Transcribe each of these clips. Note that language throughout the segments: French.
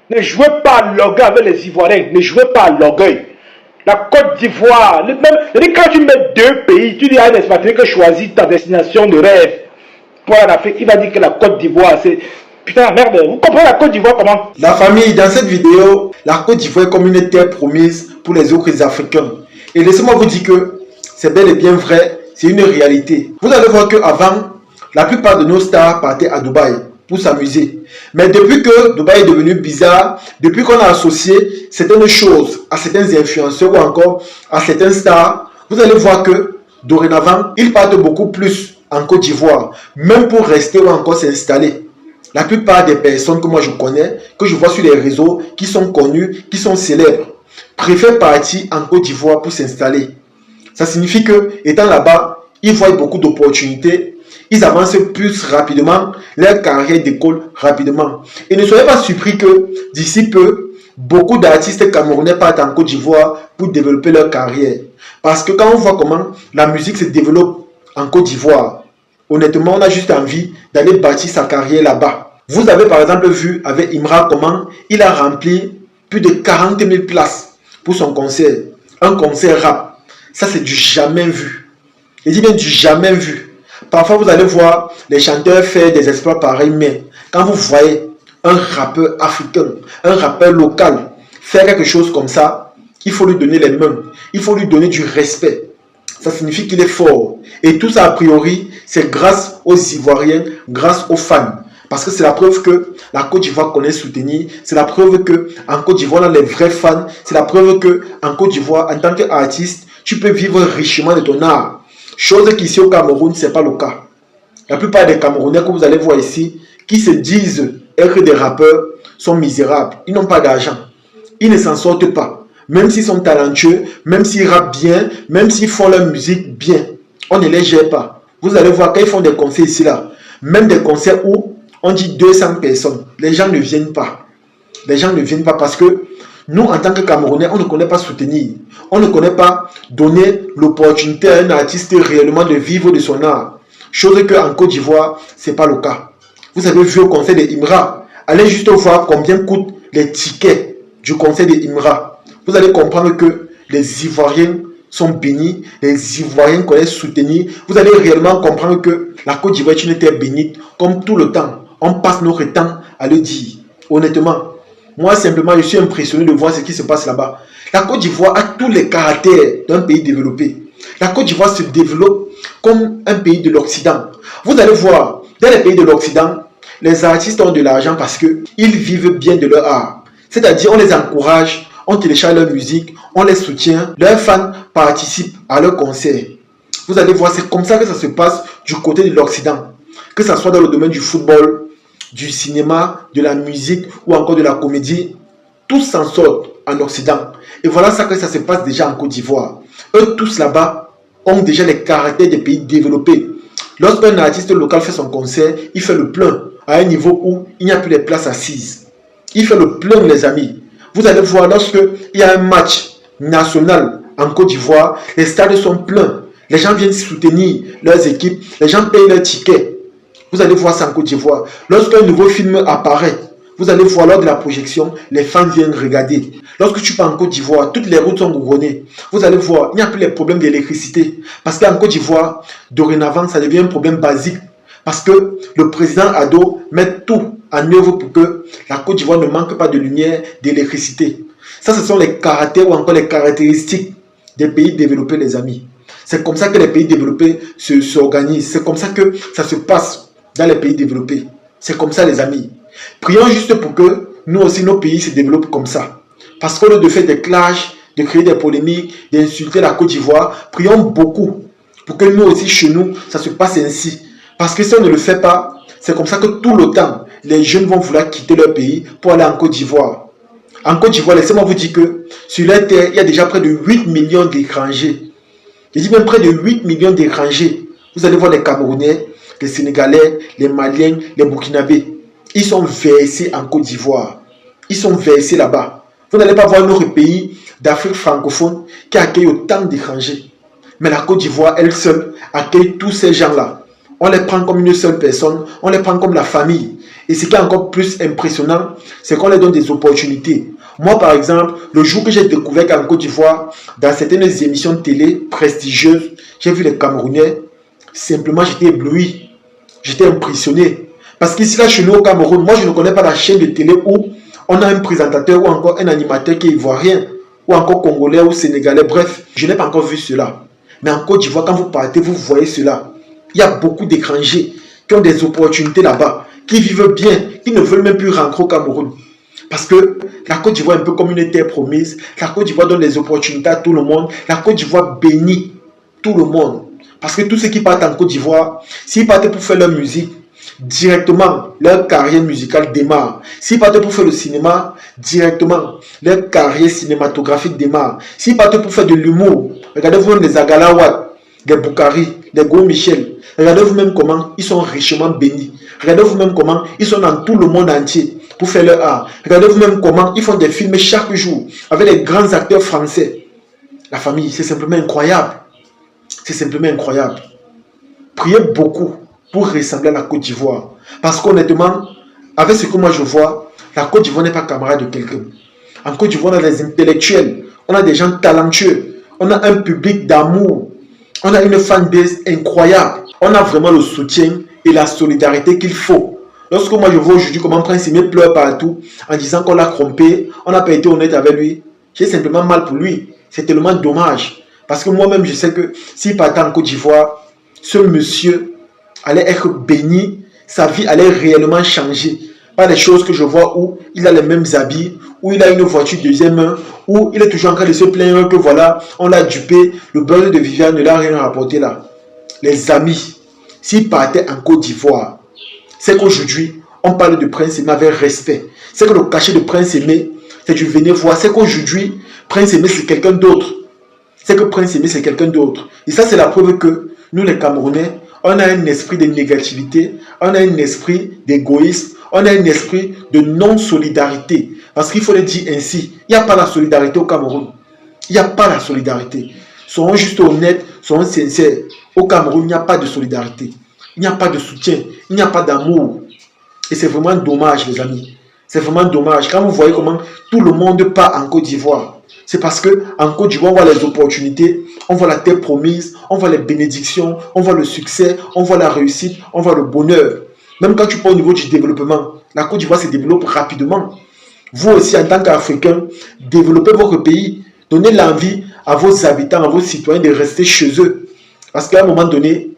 Ne jouez pas à l'orgueil avec les Ivoiriens. Ne jouez pas à l'orgueil. La Côte d'Ivoire, même quand tu mets deux pays, tu dis à un expatrié que choisis ta destination de rêve pour aller en Afrique, il va dire que la Côte d'Ivoire, c'est... Putain, merde, vous comprenez la Côte d'Ivoire comment? La famille, dans cette vidéo, la Côte d'Ivoire est comme une terre promise pour les autres Africains. Et laissez-moi vous dire que c'est bel et bien vrai, c'est une réalité. Vous allez voir qu'avant, la plupart de nos stars partaient à Dubaï pour s'amuser. Mais depuis que Dubaï est devenu bizarre, depuis qu'on a associé certaines choses à certains influenceurs ou encore à certains stars, vous allez voir que dorénavant, ils partent beaucoup plus en Côte d'Ivoire, même pour rester ou encore s'installer. La plupart des personnes que moi je connais, que je vois sur les réseaux, qui sont connues, qui sont célèbres, préfèrent partir en Côte d'Ivoire pour s'installer. Ça signifie que, étant là-bas, ils voient beaucoup d'opportunités, ils avancent plus rapidement, leur carrière décolle rapidement. Et ne soyez pas surpris que d'ici peu, beaucoup d'artistes camerounais partent en Côte d'Ivoire pour développer leur carrière. Parce que quand on voit comment la musique se développe en Côte d'Ivoire, honnêtement, on a juste envie d'aller bâtir sa carrière là-bas. Vous avez par exemple vu avec Imra comment il a rempli plus de 40 000 places pour son concert. Un concert rap. Ça, c'est du jamais vu. Je dis bien du jamais vu. Parfois, vous allez voir les chanteurs faire des exploits pareils, mais quand vous voyez un rappeur africain, un rappeur local faire quelque chose comme ça, il faut lui donner les mains. Il faut lui donner du respect. Ça signifie qu'il est fort. Et tout ça, a priori, c'est grâce aux Ivoiriens, grâce aux fans. Parce que c'est la preuve que la Côte d'Ivoire connaît soutenir. C'est la preuve que en Côte d'Ivoire, on a les vrais fans. C'est la preuve que en Côte d'Ivoire, en tant qu'artiste, tu peux vivre richement de ton art. Chose qu'ici au Cameroun, ce n'est pas le cas. La plupart des Camerounais que vous allez voir ici, qui se disent être des rappeurs, sont misérables. Ils n'ont pas d'argent. Ils ne s'en sortent pas. Même s'ils sont talentueux, même s'ils rappent bien, même s'ils font leur musique bien, on ne les gère pas. Vous allez voir quand ils font des concerts ici, là, même des concerts où on dit 200 personnes, les gens ne viennent pas. Les gens ne viennent pas parce que nous, en tant que Camerounais, on ne connaît pas soutenir. On ne connaît pas donner l'opportunité à un artiste réellement de vivre de son art. Chose qu'en Côte d'Ivoire, ce n'est pas le cas. Vous avez vu au concert de Imra. Allez juste voir combien coûtent les tickets du concert de Imra. Vous allez comprendre que les Ivoiriens sont bénis, les Ivoiriens connaissent soutenir. Vous allez réellement comprendre que la Côte d'Ivoire est une terre bénite, comme tout le temps. On passe notre temps à le dire. Honnêtement, moi simplement, je suis impressionné de voir ce qui se passe là-bas. La Côte d'Ivoire a tous les caractères d'un pays développé. La Côte d'Ivoire se développe comme un pays de l'Occident. Vous allez voir, dans les pays de l'Occident, les artistes ont de l'argent parce qu'ils vivent bien de leur art. C'est-à-dire, on les encourage, on télécharge leur musique, on les soutient, leurs fans participent à leurs concerts. Vous allez voir, c'est comme ça que ça se passe du côté de l'Occident. Que ce soit dans le domaine du football, du cinéma, de la musique ou encore de la comédie, tous s'en sortent en Occident. Et voilà ça que ça se passe déjà en Côte d'Ivoire. Eux tous là-bas ont déjà les caractères des pays développés. Lorsqu'un artiste local fait son concert, il fait le plein à un niveau où il n'y a plus de places assises. Il fait le plein, les amis. Vous allez voir, lorsqu'il y a un match national en Côte d'Ivoire, les stades sont pleins. Les gens viennent soutenir leurs équipes, les gens payent leurs tickets. Vous allez voir ça en Côte d'Ivoire. Lorsqu'un nouveau film apparaît, vous allez voir lors de la projection, les fans viennent regarder. Lorsque tu pars en Côte d'Ivoire, toutes les routes sont goudronnées. Vous allez voir, il n'y a plus les problèmes d'électricité. Parce qu'en Côte d'Ivoire, dorénavant, ça devient un problème basique. Parce que le président Ado met tout en œuvre pour que la Côte d'Ivoire ne manque pas de lumière, d'électricité. Ça, ce sont les caractères ou encore les caractéristiques des pays développés, les amis. C'est comme ça que les pays développés s'organisent. C'est comme ça que ça se passe dans les pays développés. C'est comme ça, les amis. Prions juste pour que nous aussi, nos pays se développent comme ça. Parce qu'au lieu de faire des clashs, de créer des polémiques, d'insulter la Côte d'Ivoire, prions beaucoup pour que nous aussi, chez nous, ça se passe ainsi. Parce que si on ne le fait pas, c'est comme ça que tout le temps, les jeunes vont vouloir quitter leur pays pour aller en Côte d'Ivoire. En Côte d'Ivoire, laissez-moi vous dire que sur la terre, il y a déjà près de 8 millions d'étrangers. Je dis même près de 8 millions d'étrangers. Vous allez voir les Camerounais, les Sénégalais, les Maliens, les Burkinabés. Ils sont versés en Côte d'Ivoire. Ils sont versés là-bas. Vous n'allez pas voir notre pays d'Afrique francophone qui accueille autant d'étrangers. Mais la Côte d'Ivoire, elle seule, accueille tous ces gens-là. On les prend comme une seule personne, on les prend comme la famille. Et ce qui est encore plus impressionnant, c'est qu'on leur donne des opportunités. Moi, par exemple, le jour que j'ai découvert qu'en Côte d'Ivoire, dans certaines émissions de télé prestigieuses, j'ai vu les Camerounais, simplement j'étais ébloui, j'étais impressionné. Parce qu'ici, là, chez nous au Cameroun, moi, je ne connais pas la chaîne de télé où on a un présentateur ou encore un animateur qui est ivoirien, ou encore congolais ou sénégalais, bref, je n'ai pas encore vu cela. Mais en Côte d'Ivoire, quand vous partez, vous voyez cela. Il y a beaucoup d'étrangers qui ont des opportunités là-bas, qui vivent bien, qui ne veulent même plus rentrer au Cameroun. Parce que la Côte d'Ivoire est un peu comme une terre promise. La Côte d'Ivoire donne des opportunités à tout le monde. La Côte d'Ivoire bénit tout le monde. Parce que tous ceux qui partent en Côte d'Ivoire, s'ils partent pour faire leur musique, directement, leur carrière musicale démarre. S'ils partent pour faire le cinéma, directement, leur carrière cinématographique démarre. S'ils partent pour faire de l'humour, regardez-vous même les Agalawad, les Boukari, les Go Michel. Regardez-vous même comment ils sont richement bénis. Regardez-vous même comment ils sont dans tout le monde entier pour faire leur art. Regardez-vous même comment ils font des films chaque jour avec les grands acteurs français. La famille, c'est simplement incroyable. C'est simplement incroyable. Priez beaucoup pour ressembler à la Côte d'Ivoire. Parce qu'honnêtement, avec ce que moi je vois, la Côte d'Ivoire n'est pas camarade de quelqu'un. En Côte d'Ivoire, on a des intellectuels, on a des gens talentueux, on a un public d'amour, on a une fanbase incroyable. On a vraiment le soutien et la solidarité qu'il faut. Lorsque moi je vois aujourd'hui comment Prince Aimé pleure partout en disant qu'on l'a trompé, on n'a pas été honnête avec lui, j'ai simplement mal pour lui. C'est tellement dommage. Parce que moi-même je sais que s'il partait en Côte d'Ivoire, ce monsieur allait être béni, sa vie allait réellement changer. Pas les choses que je vois où il a les mêmes habits, où il a une voiture deuxième main, où il est toujours en train de se plaindre que voilà, on l'a dupé, le beurre de Viviane ne l'a rien rapporté là. Les amis, s'il partait en Côte d'Ivoire, c'est qu'aujourd'hui, on parle de Prince Aimé avec respect. C'est que le cachet de Prince Aimé, c'est du venez voir. C'est qu'aujourd'hui, Prince Aimé, c'est quelqu'un d'autre. C'est que Prince Aimé, c'est quelqu'un d'autre. Et ça, c'est la preuve que nous, les Camerounais, on a un esprit de négativité, on a un esprit d'égoïsme, on a un esprit de non-solidarité. Parce qu'il faut le dire ainsi, il n'y a pas la solidarité au Cameroun. Il n'y a pas la solidarité. Soyons juste honnêtes, soyons sincères. Au Cameroun, il n'y a pas de solidarité. Il n'y a pas de soutien. Il n'y a pas d'amour. Et c'est vraiment dommage, les amis. C'est vraiment dommage. Quand vous voyez comment tout le monde part en Côte d'Ivoire, c'est parce qu'en Côte d'Ivoire, on voit les opportunités, on voit la terre promise, on voit les bénédictions, on voit le succès, on voit la réussite, on voit le bonheur. Même quand tu parles au niveau du développement, la Côte d'Ivoire se développe rapidement. Vous aussi, en tant qu'Africains, développez votre pays. Donnez l'envie à vos habitants, à vos citoyens de rester chez eux. Parce qu'à un moment donné,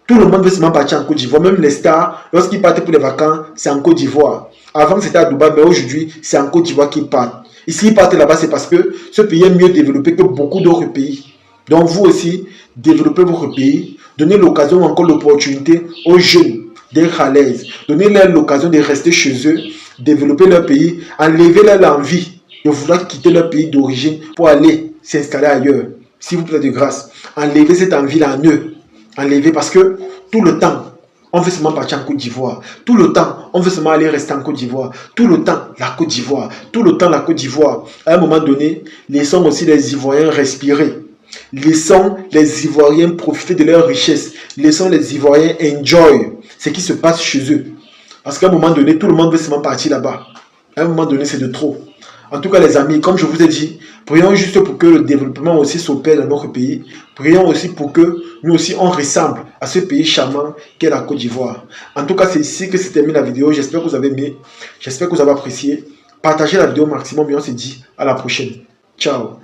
tout le monde veut seulement partir en Côte d'Ivoire. Même les stars, lorsqu'ils partent pour les vacances, c'est en Côte d'Ivoire. Avant, c'était à Dubaï, mais aujourd'hui, c'est en Côte d'Ivoire qu'ils partent. Et s'ils partent là-bas, c'est parce que ce pays est mieux développé que beaucoup d'autres pays. Donc, vous aussi, développez votre pays. Donnez l'occasion ou encore l'opportunité aux jeunes d'être à l'aise. Donnez-leur l'occasion de rester chez eux, développer leur pays, enlevez-leur l'envie de vouloir quitter leur pays d'origine pour aller s'installer ailleurs. S'il vous plaît de grâce, enlevez cette envie-là en eux. Enlevez parce que tout le temps, on veut seulement partir en Côte d'Ivoire. Tout le temps, on veut seulement aller rester en Côte d'Ivoire. Tout le temps, la Côte d'Ivoire. Tout le temps, la Côte d'Ivoire. À un moment donné, laissons aussi les Ivoiriens respirer. Laissons les Ivoiriens profiter de leur richesse. Laissons les Ivoiriens enjoy ce qui se passe chez eux. Parce qu'à un moment donné, tout le monde veut seulement partir là-bas. À un moment donné, c'est de trop. En tout cas, les amis, comme je vous ai dit, prions juste pour que le développement aussi s'opère dans notre pays. Prions aussi pour que nous aussi, on ressemble à ce pays charmant qu'est la Côte d'Ivoire. En tout cas, c'est ici que se termine la vidéo. J'espère que vous avez aimé. J'espère que vous avez apprécié. Partagez la vidéo au maximum et on se dit à la prochaine. Ciao.